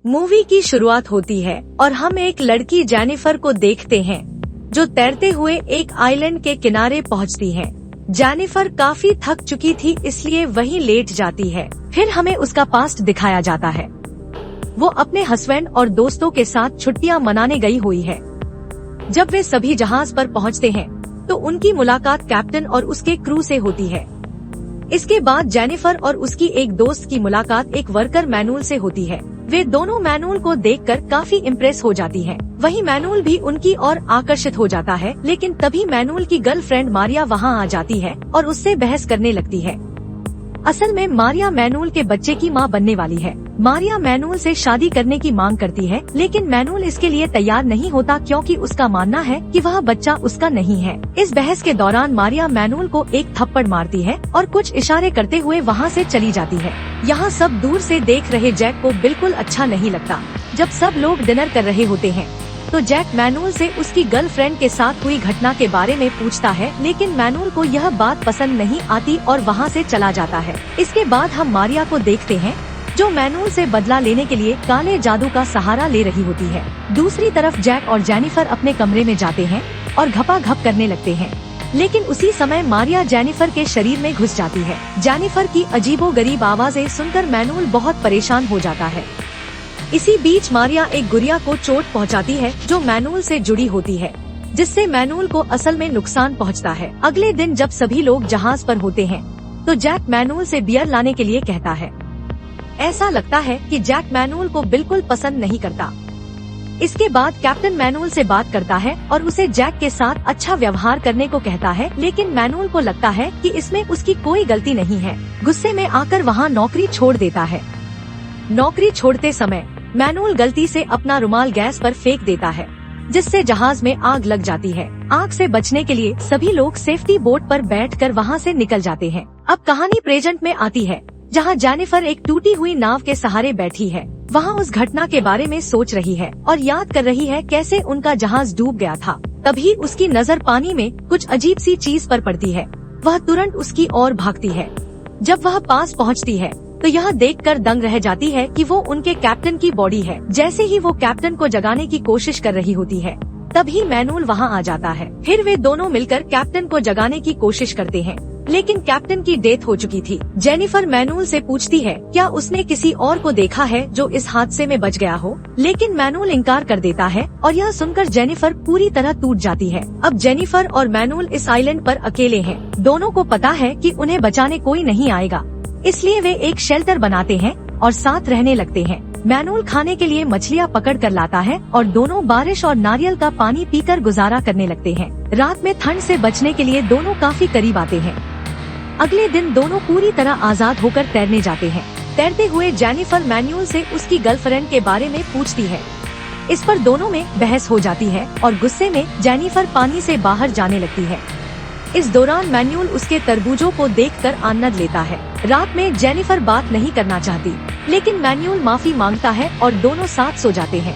Movie की शुरुआत होती है और हम एक लड़की जेनिफर को देखते हैं जो तैरते हुए एक आइलैंड के किनारे पहुंचती है। जेनिफर काफी थक चुकी थी इसलिए वहीं लेट जाती है। फिर हमें उसका पास्ट दिखाया जाता है। वो अपने हस्बैंड और दोस्तों के साथ छुट्टियां मनाने गई हुई है। जब वे सभी जहाज पर पहुंचते हैं तो उनकी मुलाकात कैप्टन और उसके क्रू से होती है। इसके बाद जेनिफर और उसकी एक दोस्त की मुलाकात एक वर्कर मैनुअल से होती है। वे दोनों मैनुअल को देखकर काफी इम्प्रेस हो जाती हैं। वहीं मैनुअल भी उनकी ओर आकर्षित हो जाता है, लेकिन तभी मैनुअल की गर्लफ्रेंड मारिया वहां आ जाती है और उससे बहस करने लगती है। असल में मारिया मैनुअल के बच्चे की मां बनने वाली है। मारिया मैनुअल से शादी करने की मांग करती है, लेकिन मैनुअल इसके लिए तैयार नहीं होता क्योंकि उसका मानना है कि वह बच्चा उसका नहीं है। इस बहस के दौरान मारिया मैनुअल को एक थप्पड़ मारती है और कुछ इशारे करते हुए वहां से चली जाती है। यहाँ सब दूर से देख रहे जैक को बिल्कुल अच्छा नहीं लगता। जब सब लोग डिनर कर रहे होते हैं तो जैक मैनुअल से उसकी गर्लफ्रेंड के साथ हुई घटना के बारे में पूछता है, लेकिन मैनुअल को यह बात पसंद नहीं आती और वहां से चला जाता है। इसके बाद हम मारिया को देखते हैं जो मैनुअल से बदला लेने के लिए काले जादू का सहारा ले रही होती है। दूसरी तरफ जैक और जेनिफर अपने कमरे में जाते हैं और घपाघप करने लगते हैं, लेकिन उसी समय मारिया जेनिफर के शरीर में घुस जाती है। जेनिफर की अजीबोगरीब आवाजें सुनकर मैनुअल बहुत परेशान हो जाता है। इसी बीच मारिया एक गुड़िया को चोट पहुंचाती है जो मैनुअल से जुड़ी होती है, जिससे मैनुअल को असल में नुकसान पहुंचता है। अगले दिन जब सभी लोग जहाज पर होते हैं तो जैक मैनुअल से बियर लाने के लिए कहता है। ऐसा लगता है कि जैक मैनुअल को बिल्कुल पसंद नहीं करता। इसके बाद कैप्टन मैनुअल से बात करता है और उसे जैक के साथ अच्छा व्यवहार करने को कहता है, लेकिन मैनुअल को लगता है कि इसमें उसकी कोई गलती नहीं है। गुस्से में आकर वहाँ नौकरी छोड़ देता है। नौकरी छोड़ते समय मैनुअल गलती से अपना रुमाल गैस पर फेंक देता है, जिससे जहाज में आग लग जाती है। आग से बचने के लिए सभी लोग सेफ्टी बोट पर बैठकर वहां से निकल जाते हैं। अब कहानी प्रेजेंट में आती है, जहां जेनिफर एक टूटी हुई नाव के सहारे बैठी है। वहां उस घटना के बारे में सोच रही है और याद कर रही है कैसे उनका जहाज डूब गया था। तभी उसकी नजर पानी में कुछ अजीब सी चीज पर पड़ती है। वह तुरंत उसकी ओर भागती है। जब वह पास पहुंचती है तो यह देखकर दंग रह जाती है कि वो उनके कैप्टन की बॉडी है। जैसे ही वो कैप्टन को जगाने की कोशिश कर रही होती है, तभी मैनुअल वहां आ जाता है। फिर वे दोनों मिलकर कैप्टन को जगाने की कोशिश करते हैं, लेकिन कैप्टन की डेथ हो चुकी थी। जेनिफर मैनुअल से पूछती है क्या उसने किसी और को देखा है जो इस हादसे में बच गया हो, लेकिन मैनुअल इनकार कर देता है और यह सुनकर जेनिफर पूरी तरह टूट जाती है। अब जेनिफर और मैनुअल इस आइलैंड पर अकेले हैं। दोनों को पता है कि उन्हें बचाने कोई नहीं आएगा, इसलिए वे एक शेल्टर बनाते हैं और साथ रहने लगते हैं। मैनुअल खाने के लिए मछलियाँ पकड़ कर लाता है और दोनों बारिश और नारियल का पानी पीकर गुजारा करने लगते हैं। रात में ठंड से बचने के लिए दोनों काफी करीब आते हैं। अगले दिन दोनों पूरी तरह आजाद होकर तैरने जाते हैं। तैरते हुए जेनिफर मैनुअल से उसकी गर्लफ्रेंड के बारे में पूछती है। इस पर दोनों में बहस हो जाती है और गुस्से में जेनिफर पानी से बाहर जाने लगती है। इस दौरान मैनुअल उसके तरबूजों को देखकर आनंद लेता है। रात में जेनिफर बात नहीं करना चाहती, लेकिन मैनुअल माफी मांगता है और दोनों साथ सो जाते हैं।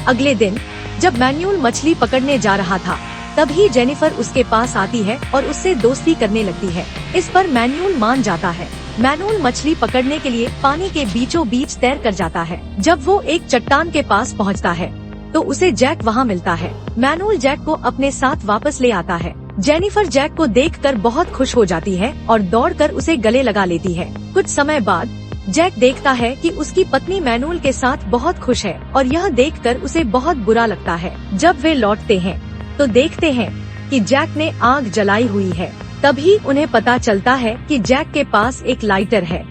अगले दिन जब मैनुअल मछली पकड़ने जा रहा था, तभी जेनिफर उसके पास आती है और उससे दोस्ती करने लगती है। इस पर मैनुअल मान जाता है। मैनुअल मछली पकड़ने के लिए पानी के बीचों बीच तैर कर जाता है। जब वो एक चट्टान के पास पहुँचता है तो उसे जैक वहाँ मिलता है। मैनुअल जैक को अपने साथ वापस ले आता है। जेनिफर जैक को देखकर बहुत खुश हो जाती है और दौड़कर उसे गले लगा लेती है। कुछ समय बाद जैक देखता है कि उसकी पत्नी मैनुअल के साथ बहुत खुश है और यह देखकर उसे बहुत बुरा लगता है। जब वे लौटते हैं तो देखते हैं कि जैक ने आग जलाई हुई है। तभी उन्हें पता चलता है कि जैक के पास एक लाइटर है,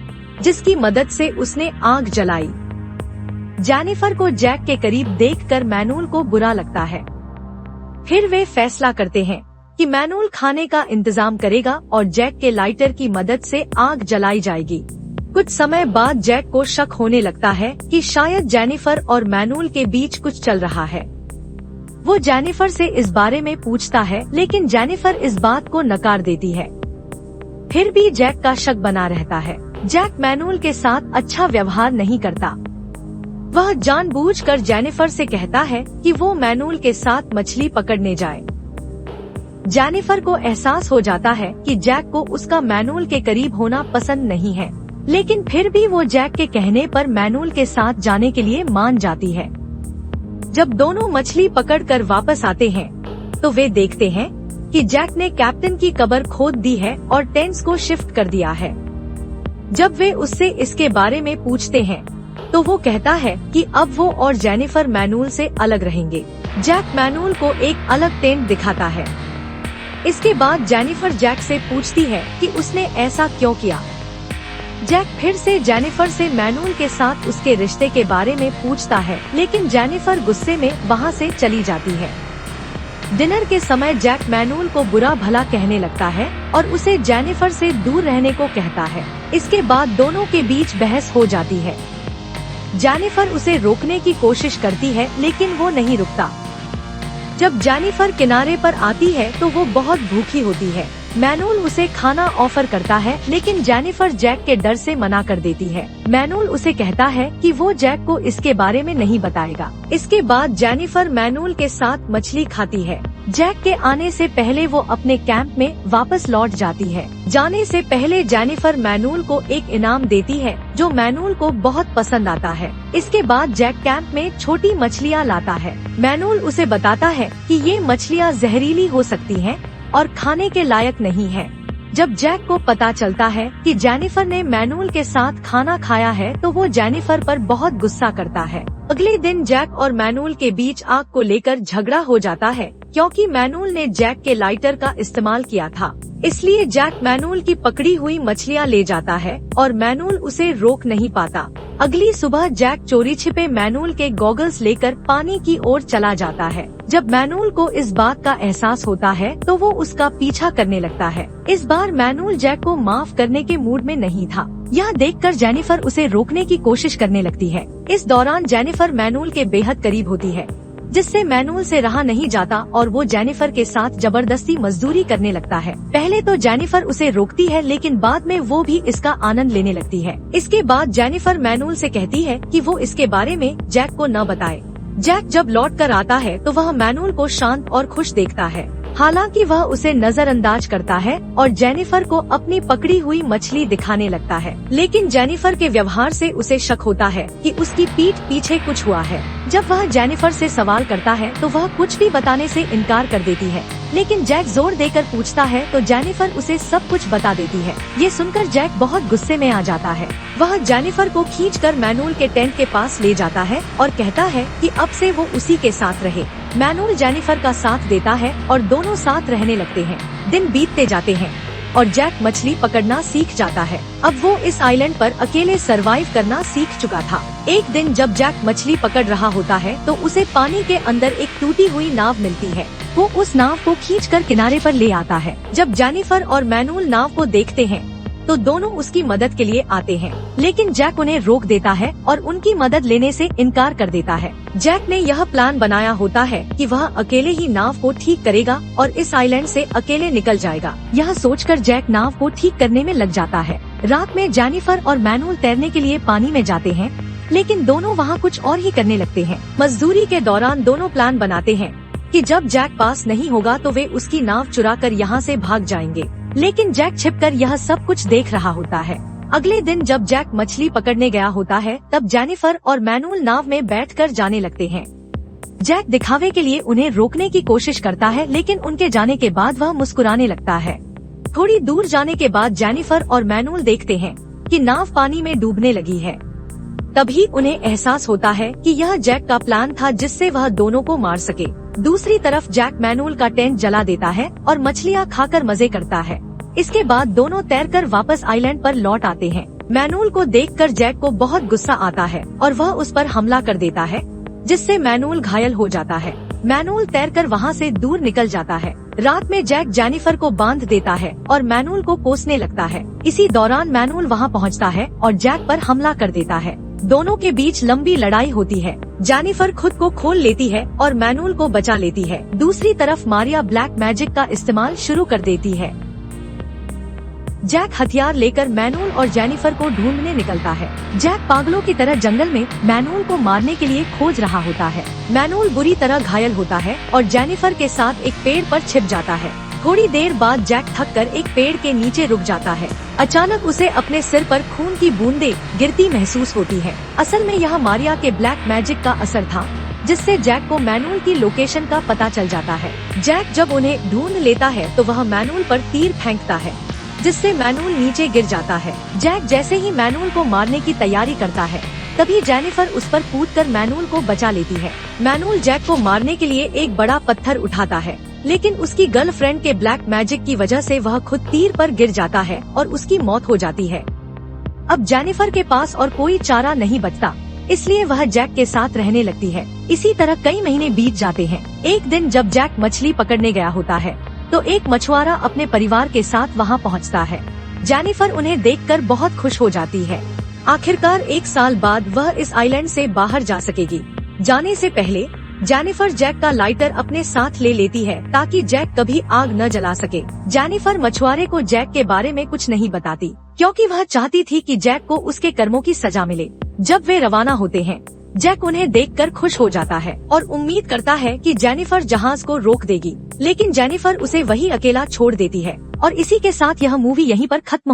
जिसकी मदद से उसने आग जलाई। जेनिफर को जैक के करीब देखकर मैनुअल को बुरा लगता है। फिर वे फैसला करते हैं कि मैनुअल खाने का इंतजाम करेगा और जैक के लाइटर की मदद से आग जलाई जाएगी। कुछ समय बाद जैक को शक होने लगता है कि शायद जेनिफर और मैनुअल के बीच कुछ चल रहा है। वो जेनिफर से इस बारे में पूछता है, लेकिन जेनिफर इस बात को नकार देती है। फिर भी जैक का शक बना रहता है। जैक मैनुअल के साथ अच्छा व्यवहार नहीं करता। वह जानबूझकर जेनिफर से कहता है कि वो मैनुअल के साथ मछली पकड़ने जाए। जेनिफर को एहसास हो जाता है कि जैक को उसका मैनुअल के करीब होना पसंद नहीं है। लेकिन फिर भी वो जैक के कहने पर मैनुअल के साथ जाने के लिए मान जाती है। जब दोनों मछली पकड़कर वापस आते हैं तो वे देखते हैं कि जैक ने कैप्टन की कब्र खोद दी है और टेंट्स को शिफ्ट कर दिया है। जब वे उससे इसके बारे में पूछते हैं तो वो कहता है कि अब वो और जेनिफर मैनुअल से अलग रहेंगे। जैक मैनुअल को एक अलग टेंट दिखाता है। इसके बाद जेनिफर जैक से पूछती है कि उसने ऐसा क्यों किया। जैक फिर से जेनिफर से मैनुअल के साथ उसके रिश्ते के बारे में पूछता है, लेकिन जेनिफर गुस्से में वहाँ से चली जाती है। डिनर के समय जैक मैनुअल को बुरा भला कहने लगता है और उसे जेनिफर से दूर रहने को कहता है। इसके बाद दोनों के बीच बहस हो जाती है। जेनिफर उसे रोकने की कोशिश करती है लेकिन वो नहीं रुकता। जब जेनिफर किनारे पर आती है तो वो बहुत भूखी होती है। मैनुअल उसे खाना ऑफर करता है लेकिन जेनिफर जैक के डर से मना कर देती है। मैनुअल उसे कहता है कि वो जैक को इसके बारे में नहीं बताएगा। इसके बाद जेनिफर मैनुअल के साथ मछली खाती है। जैक के आने से पहले वो अपने कैंप में वापस लौट जाती है। जाने से पहले जेनिफर मैनुअल को एक इनाम देती है जो मैनुअल को बहुत पसंद आता है। इसके बाद जैक कैंप में छोटी मछलियाँ लाता है। मैनुअल उसे बताता है कि ये मछलियाँ जहरीली हो सकती हैं और खाने के लायक नहीं है। जब जैक को पता चलता है कि जेनिफर ने मैनुअल के साथ खाना खाया है तो वो जेनिफर पर बहुत गुस्सा करता है। अगले दिन जैक और मैनुअल के बीच आग को लेकर झगड़ा हो जाता है क्योंकि मैनुअल ने जैक के लाइटर का इस्तेमाल किया था। इसलिए जैक मैनुअल की पकड़ी हुई मछलियाँ ले जाता है और मैनुअल उसे रोक नहीं पाता। अगली सुबह जैक चोरी छिपे मैनुअल के गॉगल्स लेकर पानी की ओर चला जाता है। जब मैनुअल को इस बात का एहसास होता है तो वो उसका पीछा करने लगता है। इस बार मैनुअल जैक को माफ करने के मूड में नहीं था। यह देखकर जेनिफर उसे रोकने की कोशिश करने लगती है। इस दौरान जेनिफर मैनुअल के बेहद करीब होती है, जिससे मैनुअल से रहा नहीं जाता और वो जेनिफर के साथ जबरदस्ती मजदूरी करने लगता है। पहले तो जेनिफर उसे रोकती है लेकिन बाद में वो भी इसका आनंद लेने लगती है। इसके बाद जेनिफर मैनुअल से कहती है कि वो इसके बारे में जैक को न बताए। जैक जब लौट कर आता है तो वह मैनुअल को शांत और खुश देखता है। हालांकि वह उसे नजरअंदाज करता है और जेनिफर को अपनी पकड़ी हुई मछली दिखाने लगता है। लेकिन जेनिफर के व्यवहार से उसे शक होता है कि उसकी पीठ पीछे कुछ हुआ है। जब वह जेनिफर से सवाल करता है तो वह कुछ भी बताने से इनकार कर देती है, लेकिन जैक जोर देकर पूछता है तो जेनिफर उसे सब कुछ बता देती है। ये सुनकर जैक बहुत गुस्से में आ जाता है। वह जेनिफर को खींचकर मैनुअल के टेंट के पास ले जाता है और कहता है कि अब से वो उसी के साथ रहे। मैनुअल जेनिफर का साथ देता है और दोनों साथ रहने लगते हैं। दिन बीतते जाते हैं और जैक मछली पकड़ना सीख जाता है। अब वो इस आइलैंड पर अकेले सरवाइव करना सीख चुका था। एक दिन जब जैक मछली पकड़ रहा होता है तो उसे पानी के अंदर एक टूटी हुई नाव मिलती है। वो उस नाव को खींचकर किनारे पर ले आता है। जब जेनिफर और मैनुअल नाव को देखते हैं तो दोनों उसकी मदद के लिए आते हैं, लेकिन जैक उन्हें रोक देता है और उनकी मदद लेने से इनकार कर देता है। जैक ने यह प्लान बनाया होता है कि वह अकेले ही नाव को ठीक करेगा और इस आइलैंड से अकेले निकल जाएगा। यह सोचकर जैक नाव को ठीक करने में लग जाता है। रात में जेनिफर और मैनुअल तैरने के लिए पानी में जाते हैं, लेकिन दोनों वहाँ कुछ और ही करने लगते हैं। मजदूरी के दौरान दोनों प्लान बनाते हैं कि जब जैक पास नहीं होगा तो वे उसकी नाव चुराकर यहाँ से भाग जाएंगे, लेकिन जैक छिपकर यह सब कुछ देख रहा होता है। अगले दिन जब जैक मछली पकड़ने गया होता है तब जेनिफर और मैनुअल नाव में बैठकर जाने लगते हैं। जैक दिखावे के लिए उन्हें रोकने की कोशिश करता है, लेकिन उनके जाने के बाद वह मुस्कुराने लगता है। थोड़ी दूर जाने के बाद जेनिफर और मैनुअल देखते हैं कि नाव पानी में डूबने लगी है। तभी उन्हें एहसास होता है कि यह जैक का प्लान था जिससे वह दोनों को मार सके। दूसरी तरफ जैक मैनुअल का टेंट जला देता है और मछलियाँ खाकर मजे करता है। इसके बाद दोनों तैरकर वापस आइलैंड पर लौट आते हैं। मैनुअल को देखकर जैक को बहुत गुस्सा आता है और वह उस पर हमला कर देता है, जिससे मैनुअल घायल हो जाता है। मैनुअल तैरकर वहाँ से दूर निकल जाता है। रात में जैक जेनिफर को बांध देता है और मैनुअल को कोसने लगता है। इसी दौरान मैनुअल वहाँ पहुँचता है और जैक पर हमला कर देता है। दोनों के बीच लंबी लड़ाई होती है। जेनिफर खुद को खोल लेती है और मैनुअल को बचा लेती है। दूसरी तरफ मारिया ब्लैक मैजिक का इस्तेमाल शुरू कर देती है। जैक हथियार लेकर मैनुअल और जेनिफर को ढूंढने निकलता है। जैक पागलों की तरह जंगल में मैनुअल को मारने के लिए खोज रहा होता है। मैनुअल बुरी तरह घायल होता है और जेनिफर के साथ एक पेड़ पर छिप जाता है। थोड़ी देर बाद जैक थककर एक पेड़ के नीचे रुक जाता है। अचानक उसे अपने सिर पर खून की बूंदें गिरती महसूस होती है। असल में यह मारिया के ब्लैक मैजिक का असर था, जिससे जैक को मैनुअल की लोकेशन का पता चल जाता है। जैक जब उन्हें ढूंढ लेता है तो वह मैनुअल पर तीर फेंकता है, जिससे मैनुअल नीचे गिर जाता है। जैक जैसे ही मैनुअल को मारने की तैयारी करता है, तभी जेनिफर उस पर कूदकर मैनुअल को बचा लेती है। मैनुअल जैक को मारने के लिए एक बड़ा पत्थर उठाता है, लेकिन उसकी गर्लफ्रेंड के ब्लैक मैजिक की वजह से वह खुद तीर पर गिर जाता है और उसकी मौत हो जाती है। अब जेनिफर के पास और कोई चारा नहीं बचता, इसलिए वह जैक के साथ रहने लगती है। इसी तरह कई महीने बीत जाते हैं। एक दिन जब जैक मछली पकड़ने गया होता है, तो एक मछुआरा अपने परिवार के साथ वहां पहुंचता है। जेनिफर उन्हें देखकर बहुत खुश हो जाती है। आखिरकार 1 साल बाद वह इस आइलैंड से बाहर जा सकेगी। जाने से पहले जेनिफर जैक का लाइटर अपने साथ ले लेती है, ताकि जैक कभी आग न जला सके। जेनिफर मछुआरे को जैक के बारे में कुछ नहीं बताती, क्योंकि वह चाहती थी कि जैक को उसके कर्मों की सजा मिले। जब वे रवाना होते हैं, जैक उन्हें देखकर खुश हो जाता है और उम्मीद करता है कि जेनिफर जहाज को रोक देगी, लेकिन जेनिफर उसे वहीं अकेला छोड़ देती है। और इसी के साथ यह मूवी यहीं पर खत्म